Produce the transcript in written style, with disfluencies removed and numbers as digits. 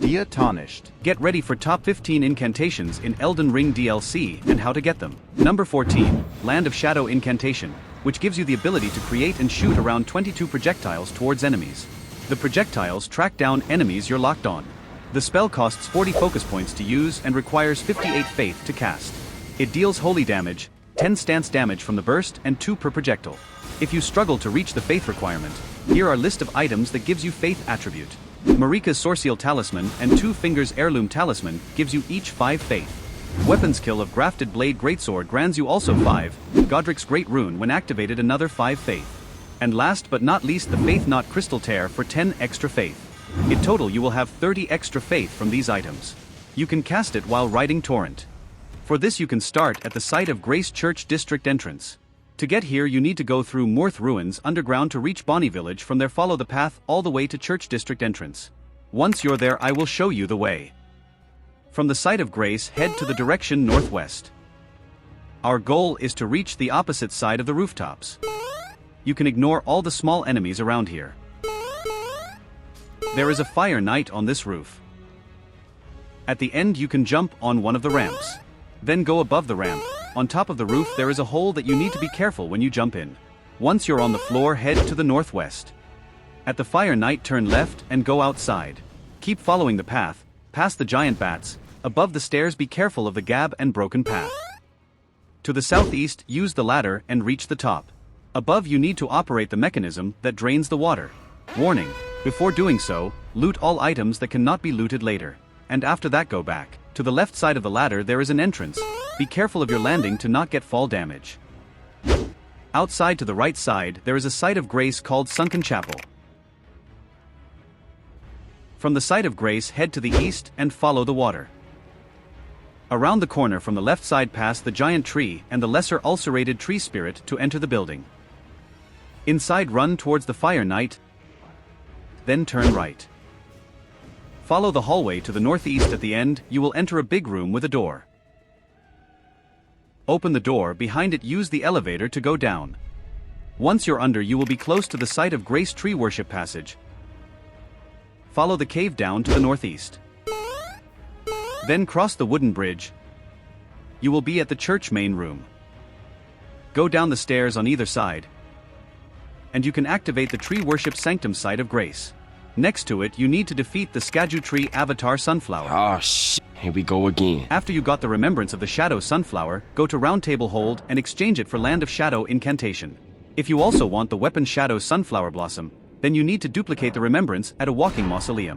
via Tarnished. Get ready for top 15 incantations in Elden Ring DLC and how to get them. Number 14, Land of Shadow Incantation, which gives you the ability to create and shoot around 22 projectiles towards enemies. The projectiles track down enemies you're locked on. The spell costs 40 focus points to use and requires 58 faith to cast. It deals holy damage, 10 stance damage from the burst and 2 per projectile. If you struggle to reach the faith requirement, here are a list of items that gives you faith attribute. Marika's Sorcial Talisman and 2 Fingers Heirloom Talisman gives you each 5 faith. Weapon skill of Grafted Blade Greatsword grants you also 5, Godric's Great Rune when activated another 5 faith. And last but not least the Faith Knot Crystal Tear for 10 extra faith. In total you will have 30 extra faith from these items. You can cast it while riding Torrent. For this you can start at the site of Grace Church District entrance. To get here you need to go through Morth Ruins underground to reach Bonnie Village. From there follow the path all the way to Church District entrance. Once you're there I will show you the way. From the site of Grace head to the direction northwest. Our goal is to reach the opposite side of the rooftops. You can ignore all the small enemies around here. There is a fire knight on this roof. At the end you can jump on one of the ramps. Then go above the ramp. On top of the roof there is a hole that you need to be careful when you jump in. Once you're on the floor head to the northwest. At the fire knight turn left and go outside. Keep following the path, past the giant bats, above the stairs be careful of the gab and broken path. To the southeast use the ladder and reach the top. Above you need to operate the mechanism that drains the water. Warning, before doing so, loot all items that cannot be looted later. And after that go back. To the left side of the ladder there is an entrance. Be careful of your landing to not get fall damage. Outside to the right side there is a site of grace called Sunken Chapel. From the site of grace head to the east and follow the water. Around the corner from the left side past the giant tree and the lesser ulcerated tree spirit to enter the building. Inside run towards the fire knight. Then turn right. Follow the hallway to the northeast. At the end, you will enter a big room with a door. Open the door, behind it use the elevator to go down. Once you're under you will be close to the site of Grace Tree Worship Passage. Follow the cave down to the northeast. Then cross the wooden bridge. You will be at the church main room. Go down the stairs on either side. And you can activate the Tree Worship Sanctum site of Grace. Next to it you need to defeat the Scadutree Avatar Sunflower. Oh shit, here we go again. After you got the remembrance of the Shadow Sunflower, go to Round Table Hold and exchange it for Land of Shadow Incantation. If you also want the weapon Shadow Sunflower Blossom, then you need to duplicate the remembrance at a walking mausoleum.